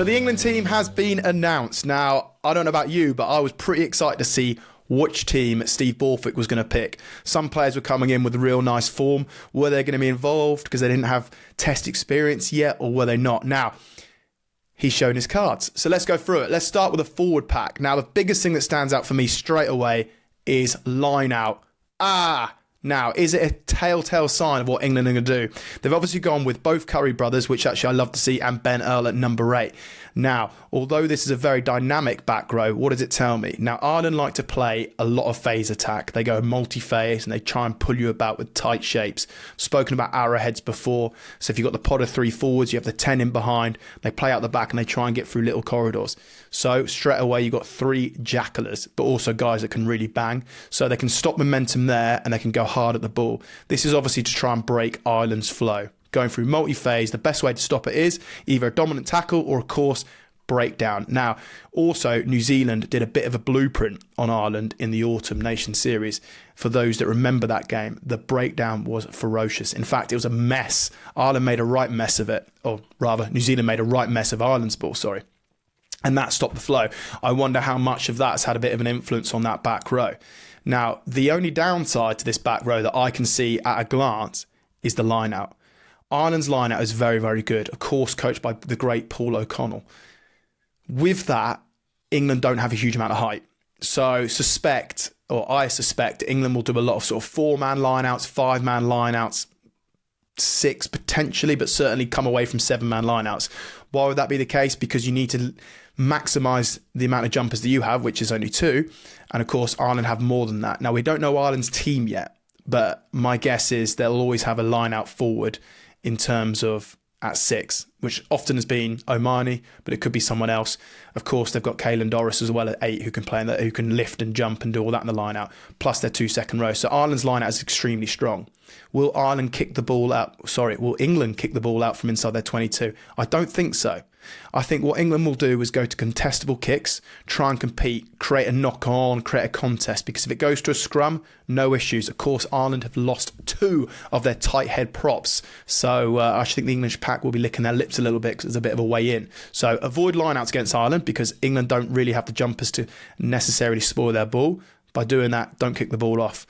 So the England team has been announced. Now, I don't know about you, but I was pretty excited to see which team Steve Borthwick was going to pick. Some players were coming in with real nice form. Were they going to be involved because they didn't have test experience yet, or were they not? Now, he's shown his cards. So let's go through it. Let's start with a forward pack. Now, the biggest thing that stands out for me straight away is line out. Now, is it a telltale sign of what England are going to do? They've obviously gone with both Curry brothers, which actually I love to see, and Ben Earl at number 8. Now, although this is a very dynamic back row, what does it tell me? Now, Ireland like to play a lot of phase attack. They go multi-phase and they try and pull you about with tight shapes. Spoken about arrowheads before. So if you've got the pod of 3 forwards, you have the 10 in behind. They play out the back and they try and get through little corridors. So straight away, you've got 3 jackalers, but also guys that can really bang. So they can stop momentum there and they can go hard at the ball. This is obviously to try and break Ireland's flow. Going through multi-phase, the best way to stop it is either a dominant tackle or, of course, breakdown. Now, also, New Zealand did a bit of a blueprint on Ireland in the Autumn Nation Series. For those that remember that game, the breakdown was ferocious. In fact, it was a mess. Ireland made a right mess of it, or rather, New Zealand made a right mess of Ireland's ball, and that stopped the flow. I wonder how much of that's had a bit of an influence on that back row. Now, the only downside to this back row that I can see at a glance is the line-out. Ireland's line-out is very, very good, of course coached by the great Paul O'Connell. With that, England don't have a huge amount of height. So I suspect England will do a lot of sort of 4-man line-outs, 5-man line-outs, 6 potentially, but certainly come away from 7-man line-outs. Why would that be the case? Because you need to maximise the amount of jumpers that you have, which is only 2. And of course, Ireland have more than that. Now, we don't know Ireland's team yet, but my guess is they'll always have a line-out forward in terms of at 6, which often has been O'Mahony, but it could be someone else. Of course, they've got Caelan Doris as well at 8, who can play in that, who can lift and jump and do all that in the line-out, plus their 2 second rows. So Ireland's line-out is extremely strong. Will England kick the ball out from inside their 22? I don't think so. I think what England will do is go to contestable kicks, try and compete, create a knock-on, create a contest, because if it goes to a scrum, no issues. Of course, Ireland have lost 2 of their tight head props, so I think the English pack will be licking their lips a little bit because there's a bit of a way in. So avoid line-outs against Ireland, because England don't really have the jumpers to necessarily spoil their ball. By doing that, don't kick the ball off.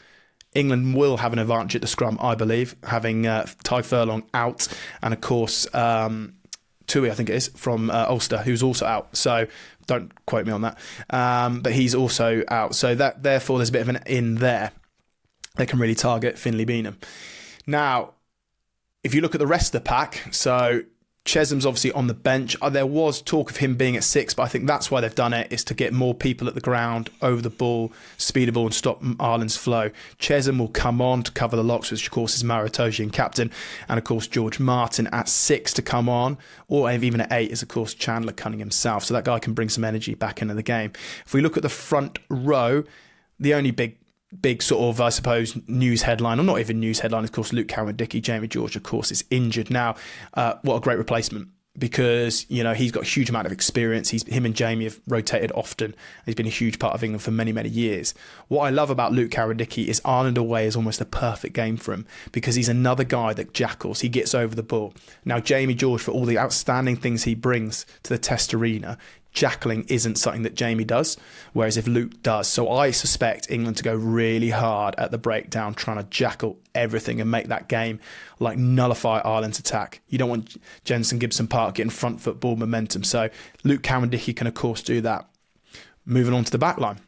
England will have an advantage at the scrum, I believe, having Ty Furlong out, and of course Tui, I think it is, from Ulster, who's also out. So don't quote me on that. But he's also out. So that therefore there's a bit of an in there. They can really target Finlay Beanham. Now, if you look at the rest of the pack, so Chesham's obviously on the bench. There was talk of him being at 6, but I think that's why they've done it, is to get more people at the ground, over the ball, speed the ball and stop Ireland's flow. Chesham will come on to cover the locks, which of course is Maritojian captain, and of course George Martin at 6 to come on, or even at 8 is of course Chandler Cunning himself. So that guy can bring some energy back into the game. If we look at the front row, the only big sort of, I suppose, news headline, or not even news headline, of course, Luke Cowan-Dickie. Jamie George, of course, is injured now. What a great replacement, because, you know, he's got a huge amount of experience. Him and Jamie have rotated often. He's been a huge part of England for many, many years. What I love about Luke Cowan-Dickie is Ireland away is almost a perfect game for him, because he's another guy that jackals. He gets over the ball. Now, Jamie George, for all the outstanding things he brings to the test arena, jackling isn't something that Jamie does, whereas if Luke does. So I suspect England to go really hard at the breakdown, trying to jackal everything and make that game like nullify Ireland's attack. You don't want Jensen Gibson Park getting front foot ball momentum. So Luke Cowan-Dickie can of course do that. Moving on to the backline.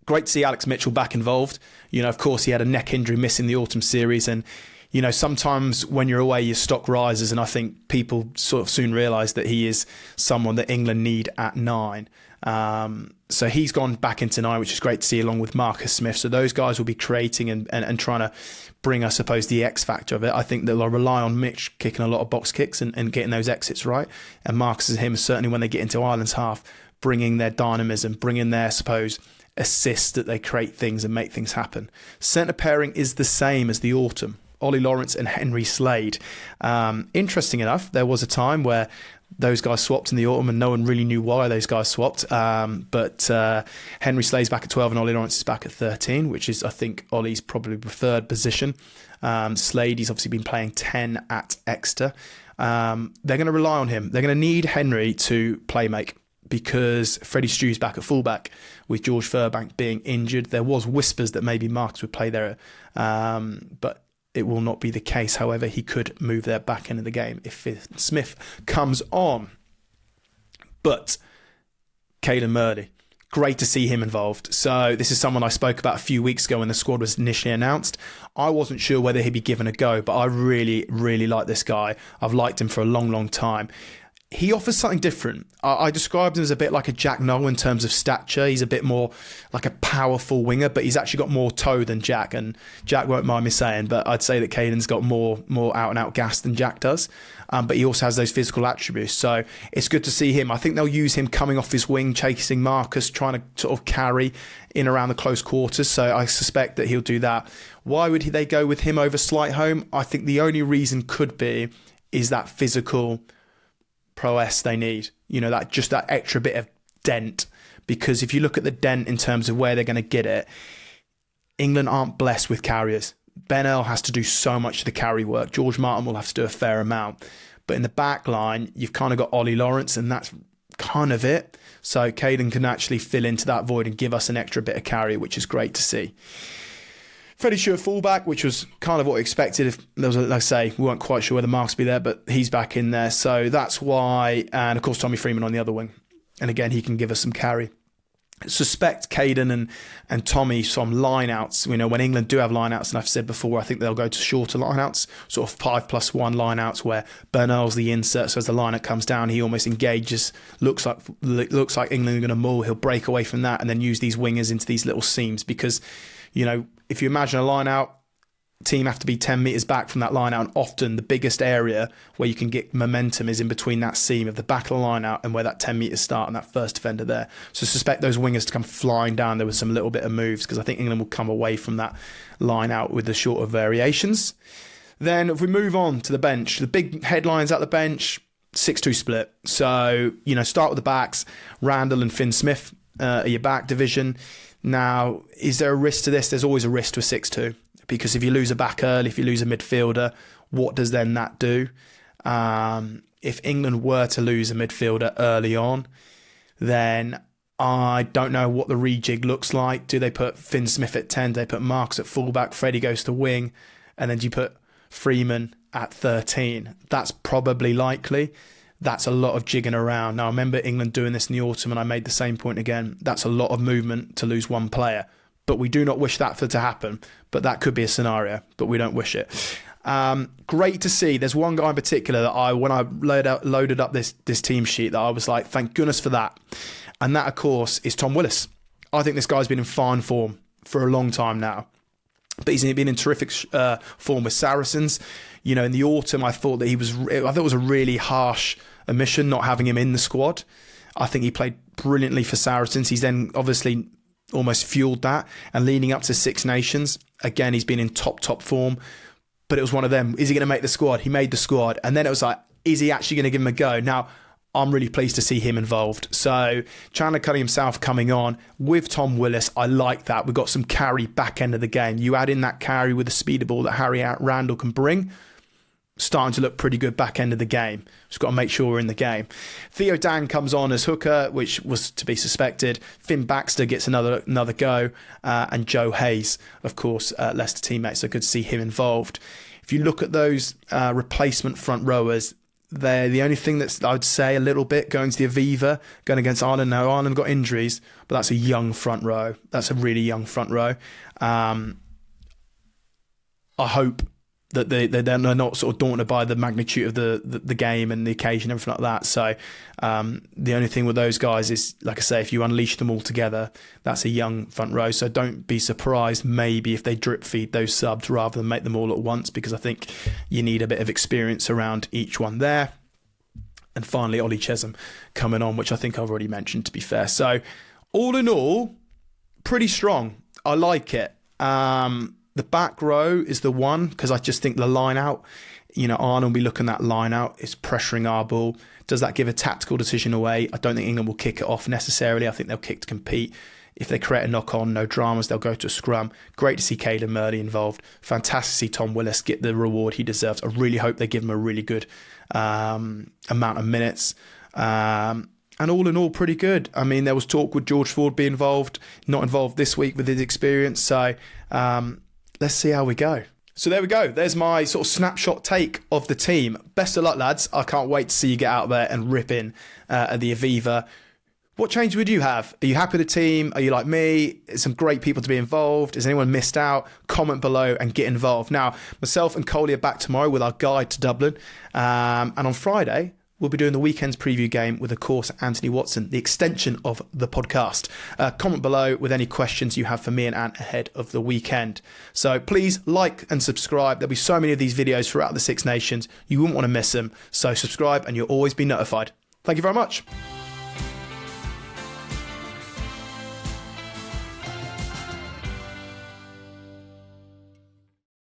Great to see Alex Mitchell back involved. You know, of course, he had a neck injury missing the autumn series, and you know, sometimes when you're away, your stock rises, and I think people sort of soon realise that he is someone that England need at 9. So he's gone back into 9, which is great to see, along with Marcus Smith. So those guys will be creating and trying to bring, I suppose, the X factor of it. I think they'll rely on Mitch kicking a lot of box kicks and getting those exits right. And Marcus and him, certainly when they get into Ireland's half, bringing their dynamism, bringing their, I suppose, assist that they create things and make things happen. Centre pairing is the same as the autumn. Ollie Lawrence and Henry Slade. Interesting enough, there was a time where those guys swapped in the autumn and no one really knew why those guys swapped. But Henry Slade's back at 12 and Ollie Lawrence is back at 13, which is, I think, Ollie's probably preferred position. Slade, he's obviously been playing 10 at Exeter. they're going to rely on him. They're going to need Henry to play make, because Freddie Stew's back at fullback with George Furbank being injured. There was whispers that maybe Marcus would play there, but it will not be the case. However, he could move there back into the game if Finn Smith comes on. But Caelan Murley, great to see him involved. So this is someone I spoke about a few weeks ago when the squad was initially announced. I wasn't sure whether he'd be given a go, but I really, really like this guy. I've liked him for a long, long time. He offers something different. I described him as a bit like a Jack Noel in terms of stature. He's a bit more like a powerful winger, but he's actually got more toe than Jack. And Jack won't mind me saying, but I'd say that Caelan's got more out-and-out gas than Jack does. But he also has those physical attributes. So it's good to see him. I think they'll use him coming off his wing, chasing Marcus, trying to sort of carry in around the close quarters. So I suspect that he'll do that. Why would they go with him over Slightholme? I think the only reason could be is that physical prowess they need, that extra bit of dent. Because if you look at the dent in terms of where they're going to get it, England aren't blessed with carriers. Ben Earl has to do so much of the carry work. George Martin will have to do a fair amount. But in the back line, you've kind of got Ollie Lawrence, and that's kind of it. So Caelan can actually fill into that void and give us an extra bit of carry, which is great to see. Freddie Stewart fullback, which was kind of what we expected. If there was, like I say, we weren't quite sure whether Marks would be there, but he's back in there. So that's why. And of course, Tommy Freeman on the other wing. And again, he can give us some carry. Suspect Caelan and Tommy some lineouts. When England do have lineouts, and I've said before, I think they'll go to shorter lineouts, sort of 5+1 lineouts, where Ben Earl's the insert. So as the lineout comes down, he almost engages. Looks like England are going to maul. He'll break away from that and then use these wingers into these little seams, because if you imagine a line out, team have to be 10 metres back from that line out, and often the biggest area where you can get momentum is in between that seam of the back of the line out and where that 10 metres start and that first defender there. So suspect those wingers to come flying down there with some little bit of moves, because I think England will come away from that line out with the shorter variations. Then if we move on to the bench, the big headlines at the bench, 6-2 split. So, start with the backs. Randall and Finn Smith are your back division. Now, is there a risk to this? There's always a risk to a 6-2, because if you lose a back early, if you lose a midfielder, what does then that do? If England were to lose a midfielder early on, then I don't know what the rejig looks like. Do they put Finn Smith at 10? Do they put Marks at fullback? Freddie goes to wing, and then do you put Freeman at 13? That's probably likely. That's a lot of jigging around. Now, I remember England doing this in the autumn, and I made the same point again. That's a lot of movement to lose one player. But we do not wish that to happen. But that could be a scenario, but we don't wish it. Great to see. There's one guy in particular that when I loaded up this team sheet, that I was like, thank goodness for that. And that, of course, is Tom Willis. I think this guy's been in fine form for a long time now. But he's been in terrific form with Saracens. In the autumn, I thought it was a really harsh omission not having him in the squad. I think he played brilliantly for Saracens. He's then obviously almost fueled that, and leading up to Six Nations, again, he's been in top form. But it was one of them. Is he going to make the squad? He made the squad, and then it was like, is he actually going to give him a go? Now, I'm really pleased to see him involved. So Chandler Cunningham South coming on with Tom Willis. I like that. We've got some carry back end of the game. You add in that carry with the speed of ball that Harry Randall can bring. Starting to look pretty good back end of the game. Just got to make sure we're in the game. Theo Dan comes on as hooker, which was to be suspected. Finn Baxter gets another go. And Joe Hayes, of course, Leicester teammate. So good to see him involved. If you look at those replacement front rowers, they're the only thing that's, I would say, a little bit going to the Aviva, going against Ireland. Now, Ireland got injuries, but that's a young front row. That's a really young front row. I hope that they're not sort of daunted by the magnitude of the game and the occasion and everything like that. So the only thing with those guys is, like I say, if you unleash them all together, that's a young front row. So don't be surprised maybe if they drip feed those subs rather than make them all at once, because I think you need a bit of experience around each one there. And finally, Ollie Chesham coming on, which I think I've already mentioned, to be fair. So all in all, pretty strong. I like it. The back row is the one, because I just think the line out, Arnold will be looking at that line out, is pressuring our ball. Does that give a tactical decision away? I don't think England will kick it off necessarily. I think they'll kick to compete. If they create a knock-on, no dramas, they'll go to a scrum. Great to see Caelan Murley involved. Fantastic to see Tom Willis get the reward he deserves. I really hope they give him a really good amount of minutes. And all in all, pretty good. I mean, there was talk with George Ford be involved, not involved this week with his experience. So let's see how we go. So there we go. There's my sort of snapshot take of the team. Best of luck, lads. I can't wait to see you get out there and rip in at the Aviva. What change would you have? Are you happy with the team? Are you like me? Some great people to be involved. Has anyone missed out? Comment below and get involved. Now, myself and Coley are back tomorrow with our guide to Dublin. And on Friday, we'll be doing the weekend's preview game with, of course, Anthony Watson, the extension of the podcast. Comment below with any questions you have for me and Ant ahead of the weekend. So please like and subscribe. There'll be so many of these videos throughout the Six Nations. You wouldn't want to miss them. So subscribe and you'll always be notified. Thank you very much.